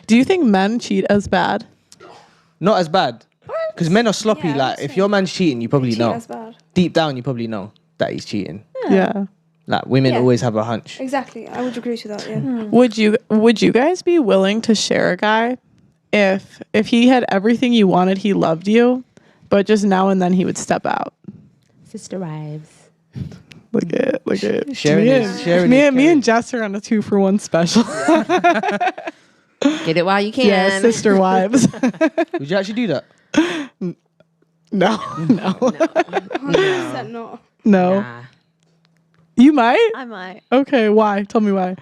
Do you think men cheat as bad? Not as bad. Because men are sloppy. Yeah, like, if your man's cheating, you probably Cheat know. as bad. Deep down, you probably know that he's cheating. Yeah. Like, women Yeah. always have a hunch. Exactly. I would agree to that. Yeah. Would you guys be willing to share a guy if he had everything you wanted, he loved you, but just now and then he would step out? Sister wives. Look at Sharing is me and Jess are on a 2-for-1 special. Get it while you can. Yeah, sister wives. Would you actually do that? No. 100% not. No. Nah. You might? I might. Okay, why? Tell me why.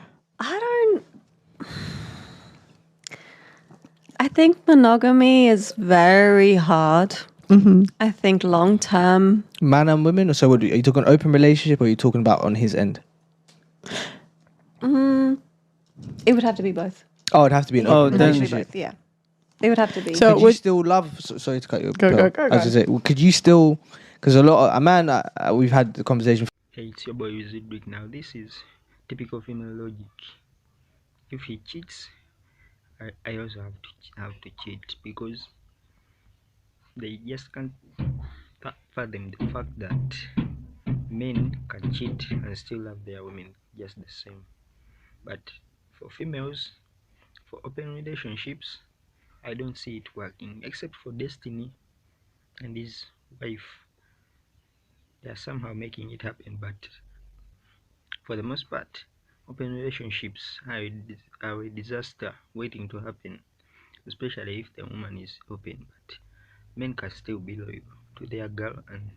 I think monogamy is very hard. I think long term. Man and women? Or so are you talking open relationship or are you talking about on his end? It would have to be both. Oh, it'd have to be an open relationship. Both, yeah. It would have to be. So Could you still love... sorry to cut you. Go, Pearl. go, I was gonna say, could you still... Because a lot of... A man... we've had the conversation... Hey, it's your boy Zidwick. Now, this is typical female logic. If he cheats, I also have to cheat because they just can't fathom the fact that men can cheat and still love their women just the same. But for females, for open relationships, I don't see it working except for Destiny and his wife. They are somehow making it happen, but for the most part, open relationships are a disaster waiting to happen, especially if the woman is open. But men can still be loyal to their girl and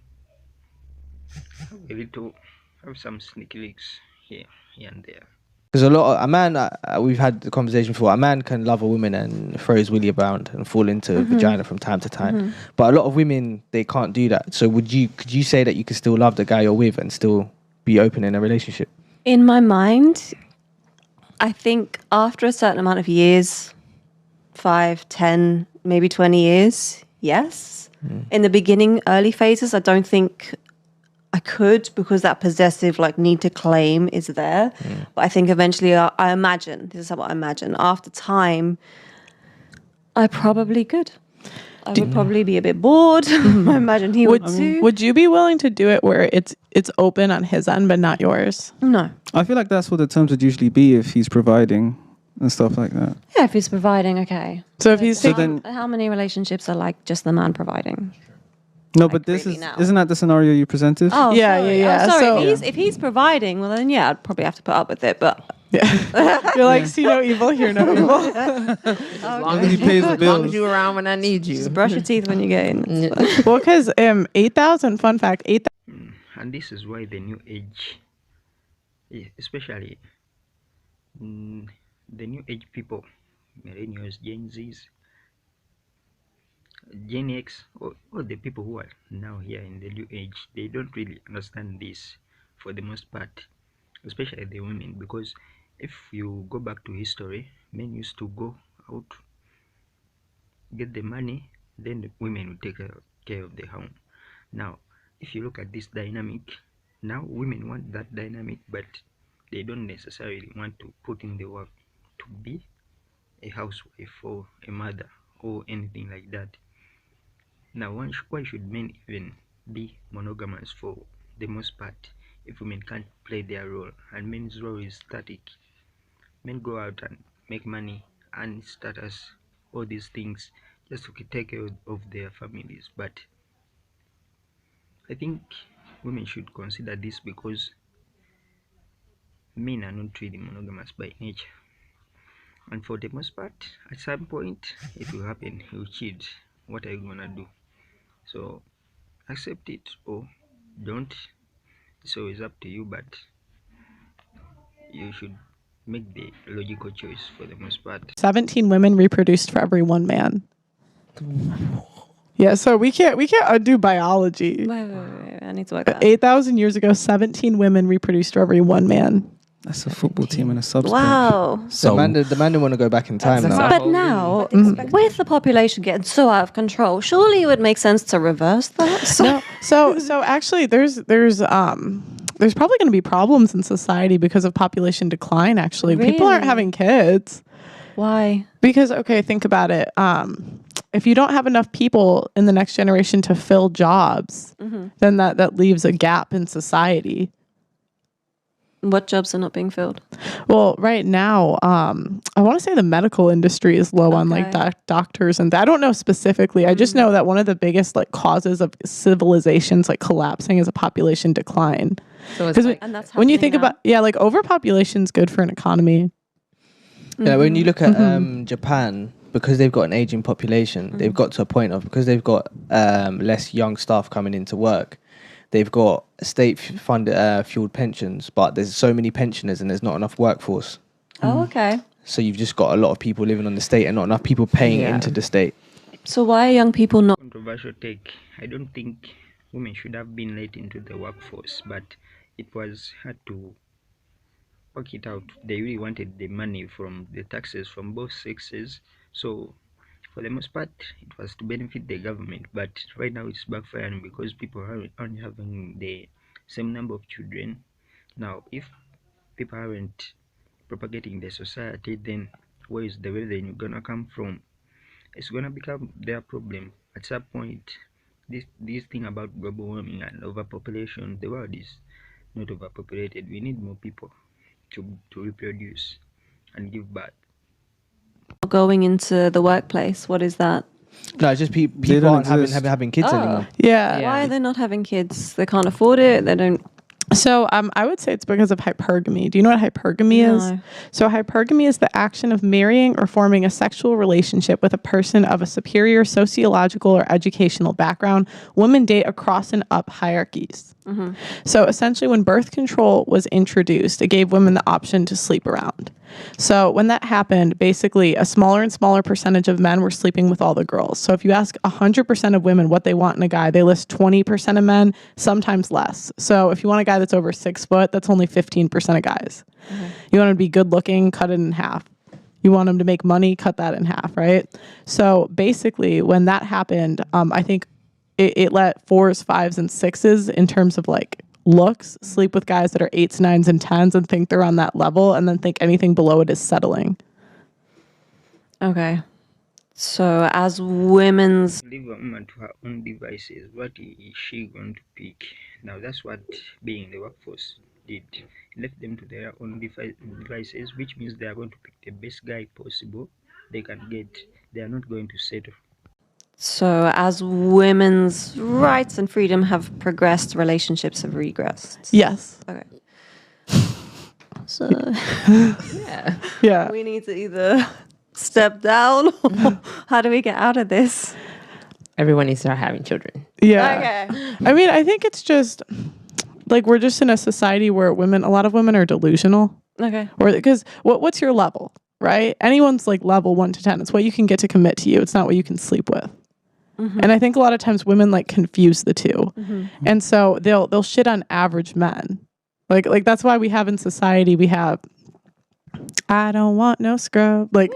have some sneaky leaks here and there. Because a lot of... A man... we've had the conversation before. A man can love a woman and throw his willy around and fall into vagina from time to time. But a lot of women, they can't do that. So could you say that you could still love the guy you're with and still be open in a relationship? In my mind, I think after a certain amount of years, 5, 10, maybe 20 years, yes. In the beginning, early phases, I don't think I could because that possessive need to claim is there. But I think eventually I imagine, this is what I imagine, after time, I probably could. I would probably be a bit bored. I imagine he would too. Would you be willing to do it where it's open on his end but not yours? No. I feel like that's what the terms would usually be if he's providing and stuff like that. Yeah, if he's providing, okay. So if he's How many relationships are like just the man providing? No, but this really is now. Isn't that the scenario you presented? Oh, Yeah, sorry. yeah. Oh, sorry. So- If he's providing, well then yeah, I'd probably have to put up with it. But yeah. You're like, see no evil, hear no evil. As long He as, pays the as long as bills. you're around when I need you. just brush your teeth when you get in. It's fine. Well, because 8,000, fun fact, 8,000. And this is why the new age, especially the new age people, millennials, Gen Zs, Gen X, or the people who are now here in the new age, they don't really understand this for the most part, especially the women, because if you go back to history, men used to go out, get the money, then the women would take care of the home. Now, if you look at this dynamic, now women want that dynamic, but they don't necessarily want to put in the work to be a housewife or a mother or anything like that. Now, why should men even be monogamous for the most part if women can't play their role and men's role is static? Men go out and make money and status, all these things, just to take care of their families. But I think women should consider this because men are not really monogamous by nature. And for the most part, at some point, it will happen, he will cheat. What are you gonna do? So accept it or don't. It's always up to you, but you should make the logical choice for the most part. 17 women reproduced for every one man. Yeah, so we can't undo biology. Wait. I need to work that. 8,000 years ago, 17 women reproduced for every one man. That's a football team and a substance. Wow. So the man didn't want to go back in time now. But now, with the population getting so out of control, surely it would make sense to reverse that. So actually, there's probably going to be problems in society because of population decline. Actually, people aren't Really? having kids. Why? Because okay, think about it. If you don't have enough people in the next generation to fill jobs, then that leaves a gap in society. What jobs are not being filled? Well, right now, I want to say the medical industry is low on like Okay. doctors, and I don't know specifically. I just know that one of the biggest like causes of civilizations like collapsing is a population decline. So it's 'Cause like, And that's when you happening think about like overpopulation is good for an economy. Yeah, when you look at Japan, because they've got an aging population, they've got to a point of because they've got less young staff coming into work. They've got state-funded fueled pensions, but there's so many pensioners and there's not enough workforce. Oh, okay. So you've just got a lot of people living on the state and not enough people paying Yeah. into the state. So why are young people not? Controversial take. I don't think women should have been let into the workforce, but it was hard to work it out. They really wanted the money from the taxes from both sexes. So for the most part, it was to benefit the government. But right now it's backfiring because people are only having the same number of children. Now, if people aren't propagating the society, then where is the revenue gonna come from? It's gonna become their problem. At some point, this thing about global warming and overpopulation, the world is not overpopulated. We need more people to reproduce and give birth. Going into the workplace? What is that? No, it's just people don't aren't exist. having kids anymore. Yeah. Yeah. Why are they not having kids? They can't afford it. They don't. So I would say it's because of hypergamy. Do you know what hypergamy is? No. So hypergamy is the action of marrying or forming a sexual relationship with a person of a superior sociological or educational background. Women date across and up hierarchies. So essentially when birth control was introduced, it gave women the option to sleep around. So when that happened, basically a smaller and smaller percentage of men were sleeping with all the girls. So if you ask 100% of women what they want in a guy, they list 20% of men, sometimes less. So if you want a guy that's over 6 foot, that's only 15% of guys. You want him to be good looking, cut it in half. You want him to make money, cut that in half, right? So basically when that happened, I think it let 4s, 5s, and 6s in terms of like looks sleep with guys that are 8s, 9s, and 10s and think they're on that level and then think anything below it is settling. Okay. So as women's. Leave a woman to her own devices. What is she going to pick? Now that's what being in the workforce did. It left them to their own devices, which means they are going to pick the best guy possible they can get. They are not going to settle. So as women's rights and freedom have progressed, relationships have regressed. Yes. Okay. So yeah. Yeah. we need to either step down or how do we get out of this? Everyone needs to start having children. Yeah. Okay. I mean, I think it's just like we're just in a society where a lot of women are delusional. Okay. Or because what's your level, right? Anyone's like level 1 to 10. It's what you can get to commit to you. It's not what you can sleep with. And I think a lot of times women like confuse the two. And so they'll shit on average men. Like that's why we have in society, we have I don't want no scrub. Like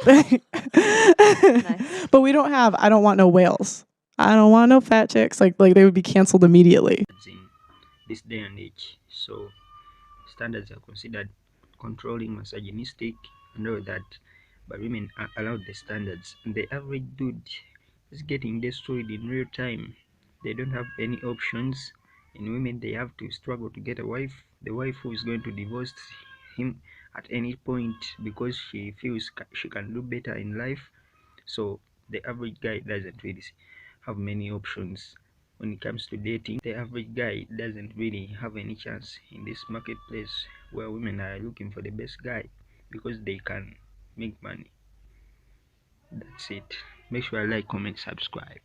but we don't have I don't want no whales. I don't want no fat chicks. Like they would be canceled immediately. In this day and age. So standards are considered controlling, misogynistic, and all that. But women are allowed the standards. And the average dude is getting destroyed in real time. They don't have any options. In women, they have to struggle to get a wife. The wife who is going to divorce him at any point because she feels she can do better in life. So the average guy doesn't really have many options. When it comes to dating, the average guy doesn't really have any chance in this marketplace where women are looking for the best guy because they can make money. That's it. Make sure I like, comment, subscribe.